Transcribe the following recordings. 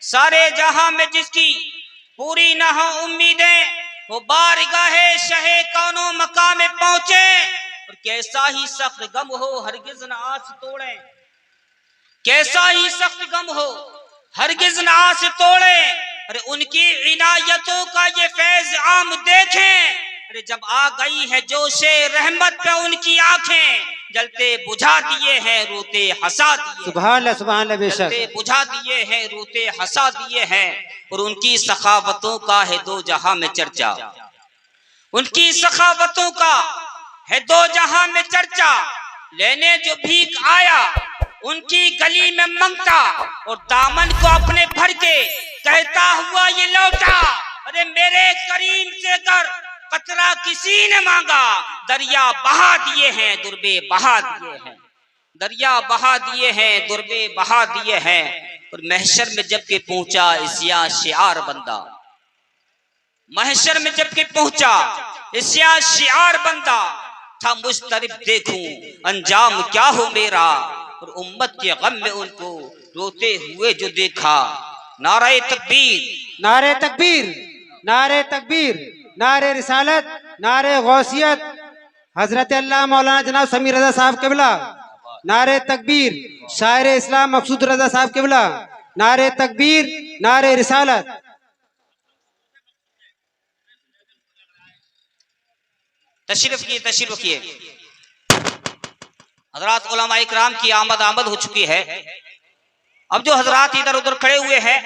सारे जहां में जिसकी पूरी न हो उम्मीदें, वो बारगाहे शहे कौनो मकाम में पहुंचे। और कैसा ही सख्त गम हो हरगिज न आस तोड़े, कैसा ही सख्त गम हो हरगिज न आस तोड़े। अरे उनकी इनायतों का ये फैज आम देखें। अरे जब आ गई है जोशे रहमत पे उनकी आंखें, जलते बुझा दिए हैं रोते हंसा दिए। सुभान अल्लाह सुभान अल्लाह बेशक। जलते बुझा दिए हैं रोते हंसा दिए हैं। और उनकी सखावतों का है दो जहां में चर्चा, उनकी सखावतों का है दो जहां में चर्चा। लेने जो भीख आया उनकी गली में मंगता, और दामन को अपने भर के कहता हुआ ये लौटा। अरे मेरे करीम से कर कतरा किसी ने मांगा, दरिया बहा दिए हैं दुर्बे बहा दिए हैं, दरिया बहा दिए हैं दुर्बे बहा दिए हैं। और महशर में जबकि पहुंचा इसिया शियार बंदा, महशर में जबकि पहुंचा इसिया शियार बंदा था मुस्तरिब देखूं अंजाम क्या हो मेरा। और उम्मत के गम में उनको रोते हुए जो देखा। नारे तकबीर, नारे तकबीर, नारे तकबीर, नारे रिसालत, नारे गौसियत, हजरत अल्लाह मौलाना जनाब समीर रजा साहब किबला। नारे तकबीर, शायर इस्लाम मकसूद रजा साहब किबला। नारे तकबीर, नारे रिसालत। तशरीफ किए हजरात उलमा इकराम की आमद हो चुकी है। अब जो हजरात इधर उधर खड़े हुए हैं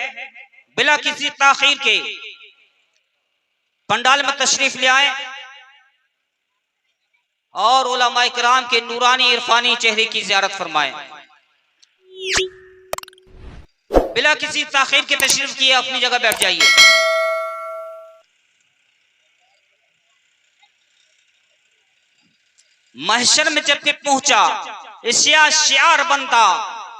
बिला किसी ताखीर के पंडाल में तशरीफ ले आए और उलमा इकराम के नूरानी इरफानी चेहरे की ज़ियारत फरमाएं। बिला किसी ताखीर के तशरीफ किए अपनी जगह बैठ जाइए। महशर में जबकि पहुंचा इसिया शियार बंदा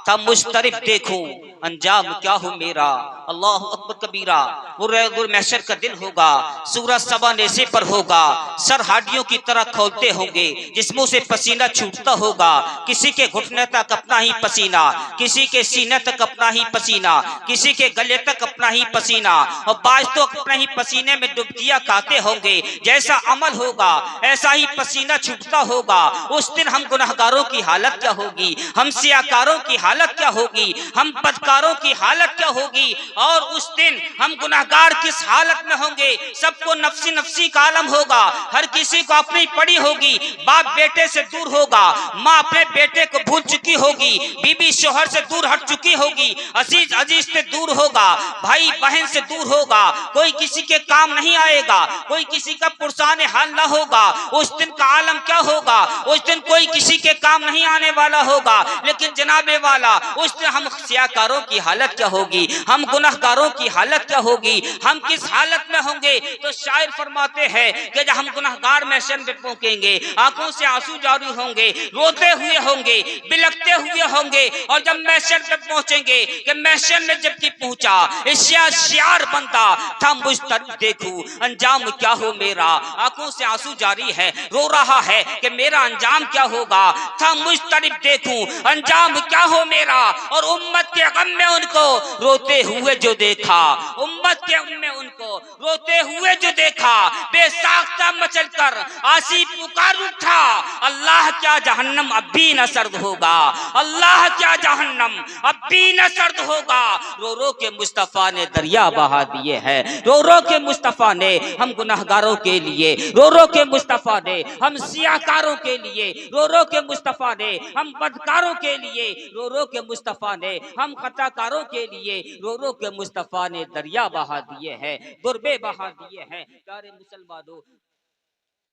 था मुस्तरिब देखूं अंजाम क्या हो मेरा। अल्लाह अकबर कबीरा। वो महशर का दिन होगा, सूरज सबा नेज़े पर होगा, सर हाडियों की तरह खोलते होंगे, जिस्मों से पसीना छूटता होगा। किसी के घुटने तक अपना ही पसीना, किसी के सीने तक अपना ही पसीना, किसी के गले तक अपना ही पसीना। और बाज तो अपने ही पसीने में डुबकियां खाते होंगे। जैसा अमल होगा ऐसा ही पसीना छूटता होगा। उस दिन हम गुनहगारों की हालत क्या होगी, हम सियाकारों की हालत क्या होगी, हम बदकारों की हालत क्या होगी। और उस दिन हम गुनहगार किस हालत में होंगे। सबको नफसी नफसी का आलम होगा, हर किसी को अपनी पड़ी होगी। बाप बेटे से दूर होगा, माँ अपने बेटे को भूल चुकी होगी, बीबी शोहर से दूर हट चुकी होगी, अजीज अजीज से दूर होगा, भाई बहन से दूर होगा। कोई किसी के काम नहीं आएगा, कोई किसी का पुरसाने हाल ना होगा। उस दिन का आलम क्या होगा, उस दिन कोई किसी के काम नहीं आने वाला होगा। लेकिन जनाबे वाला उस दिन हम सियाकारों की हालत क्या होगी, हम गुनहगारों की हालत क्या होगी, हम किस हालत में होंगे। तो शायर फरमाते हैं कि जब हम गुनहगार महशर में पहुंचेंगे, आंखों से आंसू जारी होंगे, रोते हुए होंगे, बिलखते हुए होंगे। और जब महशर में पहुंचेंगे कि महशर में जबकि पहुंचा इसिया शियार बंदा था मुस्तरिब देखूं अंजाम क्या हो मेरा। आंखों से आंसू जारी है, रो रहा है कि मेरा अंजाम क्या होगा। था मुस्तरिब देखूं अंजाम क्या हो मेरा। और उम्मत के गम में उनको रोते हुए जो देखा, उम्मत के गम में उनको रोते हुए जो देखा, बेसाख्ता मचल कर आसी पुकार उठा। अल्लाह क्या जहन्नम अब भी न सर्द होगा, अल्लाह क्या जहन्नम अब भी न सर्द होगा। रो रो के मुस्तफा ने दरिया बहा दिए हैं, रो रो के मुस्तफा ने हम गुनहगारों के लिए, रो रो के मुस्तफा ने हम सियाकारों के लिए, रो रो के मुस्तफा ने हम बदकारों के लिए, रो रो के मुस्तफा ने हम खताकारों के लिए, रो रो के मुस्तफा ने दरिया बहा दिए हैं, गुरबे बहा दिए हैं। प्यारे मुसलमानों,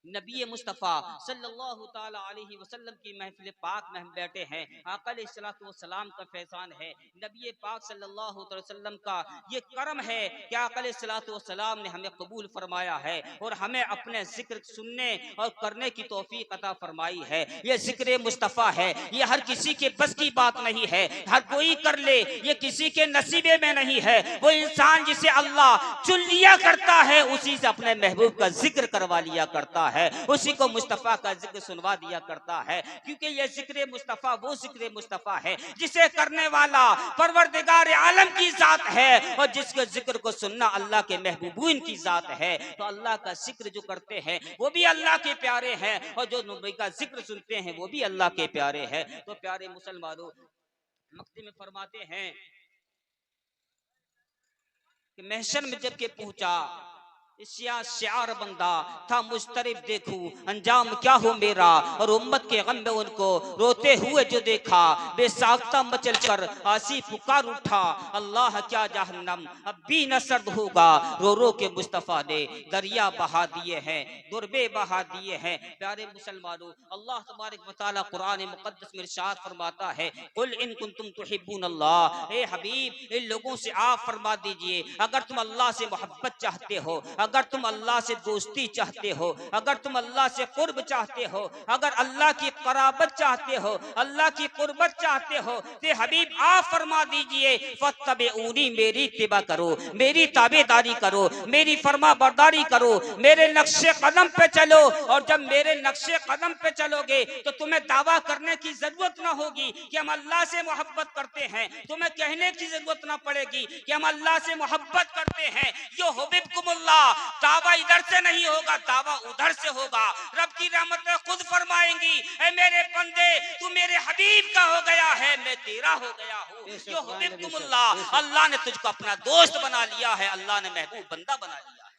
नबी मुस्तफ़ा सल्लल्लाहु ताला अलैहि वसल्लम की महफिल पाक में हम बैठे हैं। आका अलैहिस्सलातु वस्सलाम का फैज़ान है, नबी पाक सल्लल्लाहु अलैहि वसल्लम का ये करम है कि आका अलैहिस्सलातु वस्सलाम ने हमें कबूल फरमाया है और हमें अपने जिक्र सुनने और करने की तौफीक अता फरमाई है। ये जिक्र मुस्तफ़ा है, ये हर किसी के बस की बात नहीं है, हर कोई कर ले, ये किसी के नसीबे में नहीं है। वो इंसान जिसे अल्लाह चुन लिया करता है उसी से अपने महबूब का जिक्र करवा लिया करता है। है, उसी को मुस्तफ़ा का जिक्र सुनवा दिया करता है, क्योंकि ये जिक्र मुस्तफ़ा वो जिक्र मुस्तफ़ा है जिसे करने वाला परवरदिगार आलम की जात है, और जिसके जिक्र को सुनना अल्लाह के महबूबीन की जात है। तो अल्लाह का जिक्र जो करते हैं वो भी अल्लाह के प्यारे हैं, और जो नबी का जिक्र सुनते हैं वो भी अल्लाह के प्यारे हैं। तो प्यारे मुसलमानों, मक्के में फरमाते हैं कि महशर में जब के पहुंचा, शार बंदा था मुस्तरिब, देखूं अंजाम क्या हो मेरा, और उम्मत के गम में उनको रोते हुए जो देखा, बेसाख्ता मचल कर आसी पुकार उठा, अल्लाह क्या जहन्नम अब भी न सर्द होगा, रो रो के मुस्तफ़ा ने दरिया बहा दिए हैं, दुर्बे बहा दिए हैं। प्यारे मुसलमानों, अल्लाह तबारक व तआला कुरान मुक़द्दस में इरशाद फरमाता है, कुल इन कुंतुम तुहिब्बून अल्लाह, ए हबीब इन लोगों से आप फरमा दीजिए, अगर तुम अल्लाह से मोहब्बत चाहते हो, अगर तुम अल्लाह से दोस्ती चाहते हो, अगर तुम अल्लाह से कुर्ब चाहते हो, अगर अल्लाह की कराबत चाहते हो, अल्लाह की कुर्बत चाहते हो, तो हबीब आप फरमा दीजिए, फत्तबिऊनी, मेरी इत्तिबा करो, मेरी ताबेदारी करो, मेरी फरमा बरदारी करो, मेरे नक्शे कदम पे चलो। और जब मेरे नक्शे कदम पे चलोगे तो तुम्हें दावा करने की जरूरत ना होगी कि हम अल्लाह से मोहब्बत करते हैं, तुम्हें कहने की जरूरत ना पड़ेगी कि हम अल्लाह से मोहब्बत करते हैं। यो हुबिबकुमुल्लाह, दावा इधर से नहीं होगा, दावा उधर से होगा। रब की रहमतें खुद फरमाएंगी, ऐ मेरे बंदे तू मेरे हबीब का हो गया है, मैं तेरा हो गया हूँ। यो हुबिबकुमुल्लाह, अल्लाह ने तुझको अपना दोस्त बना लिया है, अल्लाह ने महबूब बंदा बना लिया है।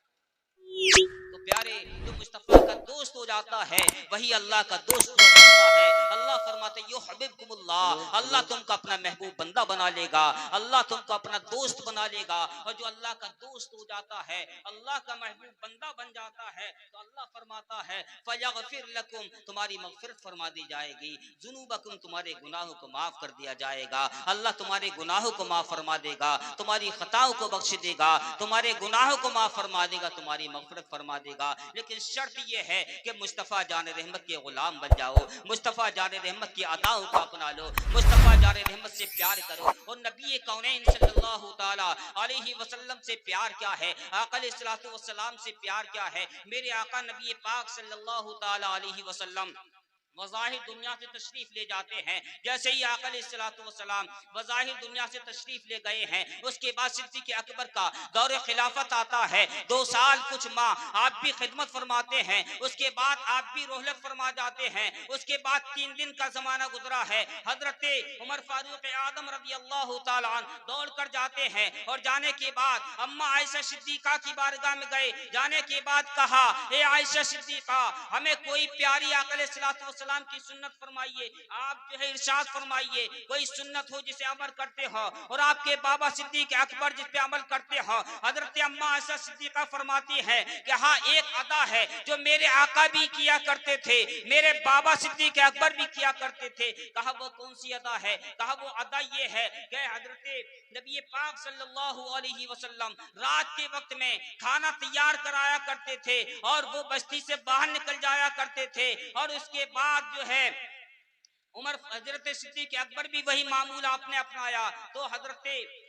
तो प्यारे, जो मुस्तफ़ा का दोस्त हो जाता है वही अल्लाह का दोस्त हो जाता है। अल्लाह फरमाते यो हबीबकुमुल्लाह, अल्लाह तुमको अपना महबूब बंदा बना लेगा, अल्लाह तुमको अपना दोस्त बना लेगा। और जो अल्लाह का दोस्त हो जाता है, अल्लाह का महबूब बंदा बन जाता है, तो अल्लाह फरमाता है फयगफिर लकुम, तुम्हारी मगफिरत फरमा दी जाएगी, जुनूबकुम, तुम्हारे गुनाहों को माफ कर दिया जाएगा। अल्लाह तुम्हारे गुनाहों को माफ फरमा देगा, तुम्हारी खताओं को बख्श देगा, तुम्हारे गुनाहों को माफ फरमा देगा, तुम्हारी मगफिरत फरमा देगा। लेकिन शर्त यह है कि मुस्तफ़ा जान रहमत के गुलाम बन जाओ, मुस्तफ़ा जान रहमत की अदाओं को अपना लो, मुस्तफ़ा जान रहमत से प्यार करो। और नबी कौनैन सल्लल्लाहु ताला अलैहि वसल्लम से प्यार क्या है, आका अलैहिस्सलातु वस्सलाम से प्यार क्या है। मेरे आका नबी पाक सल्लल्लाहु ताला अलैहि वसल्लम वज़ाहिर दुनिया से तशरीफ ले जाते हैं। जैसे ही आका अलैहिस्सलातु वस्सलाम वज़ाहिर दुनिया से तशरीफ ले गए हैं, उसके बाद सिद्दीक़ अकबर का दौर खिलाफत आता है। 2 साल कुछ माह आप भी खिदमत फरमाते हैं, उसके बाद आप भी रोहलत फरमा जाते हैं। उसके बाद 3 दिन का जमाना गुजरा है। हजरत उमर फारूक आदम रज़ी अल्लाह तआला अन्हु दौड़ कर जाते हैं, और जाने के बाद अम्मा आयशा सिद्दीक़ा की बारगाह में गए। जाने के बाद कहा, ए आयशा सिद्दीक़ा, हमें कोई प्यारी आका अलैहिस्सलातु वस्सलाम की सुन्नत फरमाइए, आप जो है इरशाद फरमाइए, कोई सुन्नत हो जिसे अमल करते हो, और आपके बाबा सिद्दीक़ अकबर जिस पे अमल करते हो। हजरत अम्मा आयशा सिद्दीक़ा फरमाती है कि हाँ, एक अदा है जो मेरे आका भी किया करते थे, मेरे बाबा सिद्दीक़ अकबर भी किया करते थे। कहा वो कौन सी अदा है? कहा वो अदा ये है कि हजरत नबी पाक सल्लल्लाहु अलैहि वसल्लम रात के वक्त में खाना तैयार कराया करते थे, और वो बस्ती से बाहर निकल जाया करते थे, और उसके बाद जो है उमर हजरत सिद्दीक़ अकबर भी वही मामूल आपने अपनाया। तो हजरत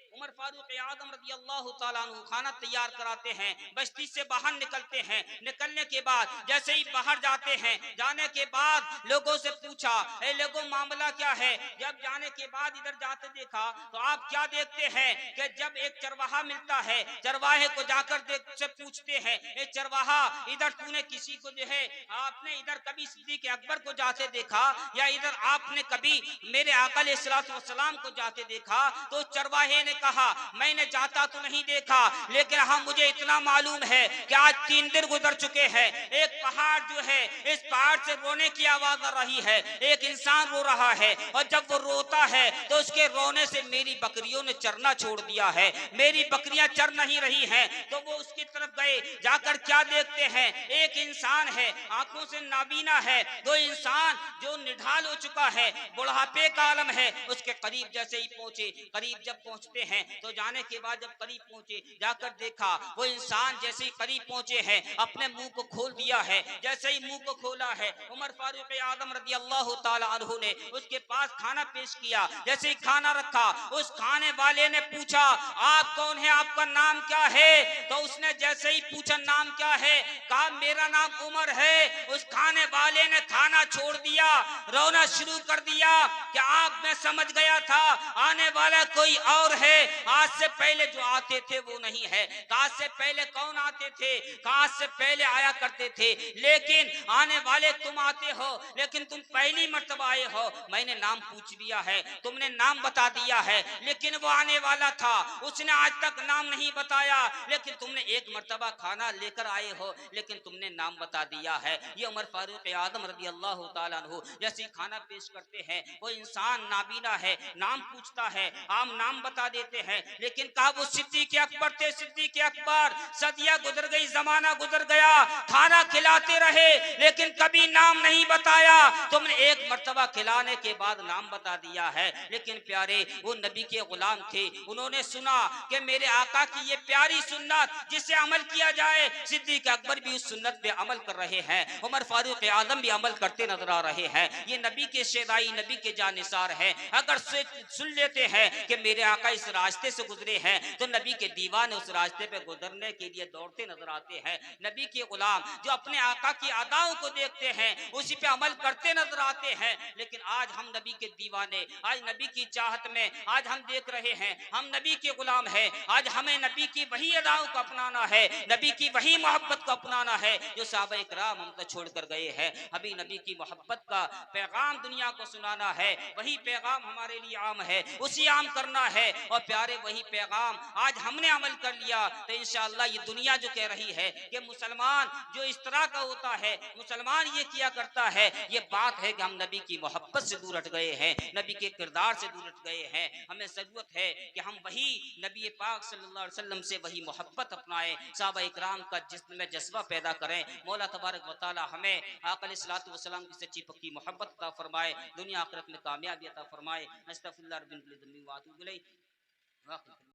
उमर फारूक आदम रज़ी अल्लाह तआला अन्हु खाना तैयार कराते हैं, बस्ती से बाहर निकलते हैं। निकलने के बाद जैसे ही बाहर जाते हैं, जाने के बाद लोगों से पूछा, ए लोगों मामला क्या है? जब जाने के बाद इधर जाते देखा तो आप क्या देखते हैं कि जब एक चरवाहा मिलता है, चरवाहे को जाकर देख से पूछते हैं, ए चरवाहा, इधर तूने किसी को जो है आपने इधर कभी सिद्दीक़ अकबर को जाते देखा, या इधर आपने कभी मेरे आका अलैहिस्सलातु वस्सलाम को जाते देखा? तो चरवाहे ने कहा, मैंने जाता तो नहीं देखा, लेकिन हाँ मुझे इतना मालूम है कि आज 3 दिन गुजर चुके हैं, एक पहाड़ जो है, इस पहाड़ से रोने की आवाज आ रही है, एक इंसान रो रहा है, और जब वो रोता है तो उसके रोने से मेरी बकरियों ने चरना छोड़ दिया है, मेरी बकरियां चर नहीं रही हैं। तो वो उसकी तरफ गए, जाकर क्या देखते हैं, एक इंसान है, आंखों से नाबीना है, वो इंसान जो निढाल हो चुका है, बुढ़ापे का आलम है। उसके करीब जैसे ही पहुंचे, करीब जब पहुंचते हैं। तो जाने के बाद जब करीब पहुंचे, जाकर देखा वो इंसान जैसे ही करीब पहुंचे हैं अपने मुंह को खोल दिया है। जैसे ही मुंह को खोला है, उमर फारूक आजम रजी अल्लाह ताला अन्हु ने उसके पास खाना पेश किया। जैसे ही खाना रखा, उस खाने वाले ने पूछा आप कौन है, आपका नाम क्या है? तो उसने जैसे ही पूछा नाम क्या है, कहा मेरा नाम उमर है। उस खाने वाले ने खाना छोड़ दिया, रोना शुरू कर दिया कि आप, मैं समझ गया था आने वाला कोई और है, आज से पहले जो आते थे वो नहीं है। आज से पहले कौन आते थे? आज से पहले आया करते थे, लेकिन आने वाले तुम आते हो, लेकिन तुम पहली मर्तबा आए हो। मैंने नाम पूछ लिया है, तुमने नाम बता दिया है, लेकिन वो आने वाला था, उसने आज तक नाम नहीं बताया, लेकिन तुमने एक मर्तबा खाना लेकर आए हो, लेकिन तुमने नाम बता दिया है। ये उमर फारूक आजम रज़ी अल्लाह ताला अन्हु जैसे खाना पेश करते हैं, वो इंसान नाबीना है, नाम पूछता है, हम नाम बता देते हैं, लेकिन कहा वो सिद्दीक़ अकबर थे। सिद्दीक़ अकबर, सदियां गुजर गई, जमाना गुजर गया, खाना खिलाते रहे, लेकिन कभी नाम नहीं बताया। तुमने एक मर्तबा खिलाने के बाद नाम बता दिया है। लेकिन प्यारे, वो नबी के गुलाम थे, उन्होंने सुना कि मेरे आका की ये प्यारी सुन्नत जिसे अमल किया जाए, सिद्दीक़ अकबर भी उस सुन्नत पे अमल कर रहे हैं, उमर फारूक आजम भी अमल करते नजर आ रहे हैं। ये नबी के शेदाई, नबी के जानिसार हैं। अगर सुन लेते हैं कि मेरे आका इस रास्ते से गुजरे हैं, तो नबी के दीवाने उस रास्ते पे गुजरने के लिए दौड़ते नजर आते हैं। नबी के गुलाम जो अपने आका की अदाओं को देखते हैं, उसी पे अमल करते नजर आते हैं। लेकिन आज हम नबी के दीवाने, आज नबी की चाहत में आज हम देख रहे हैं, हम नबी के गुलाम हैं। आज हमें नबी की वही अदाओं को अपनाना है, नबी की वही मोहब्बत को अपनाना है जो सहाबा इकराम हम तक छोड़ कर गए हैं। अभी नबी की मोहब्बत का पैगाम दुनिया को सुनाना है, वही पैगाम हमारे लिए आम है, उसी आम करना है। और प्यारे, वही पैगाम आज हमने अमल कर लिया तो इंशाअल्लाह ये दुनिया जो कह रही है कि मुसलमान जो इस तरह का होता है, मुसलमान ये किया करता है, ये बात है कि हम नबी की मोहब्बत से दूर हट गए हैं, नबी के किरदार से दूर हट गए हैं। हमें जरूरत है कि हम वही नबी पाक सल्लल्लाहु अलैहि वसल्लम से वही मोहब्बत अपनाएं, सहाबा इकराम का जिस्म में जज्बा पैदा करें। मौला तबारक व तआला हमें आका अलैहिस्सलातु वस्सलाम की सच्ची पक्की मोहब्बत अता फरमाए, दुनिया आखिरत में कामयाबी अता फरमाए। अस्तगफिरुल्लाह रब्बिल ज़म्मी व अतूबु इलैह।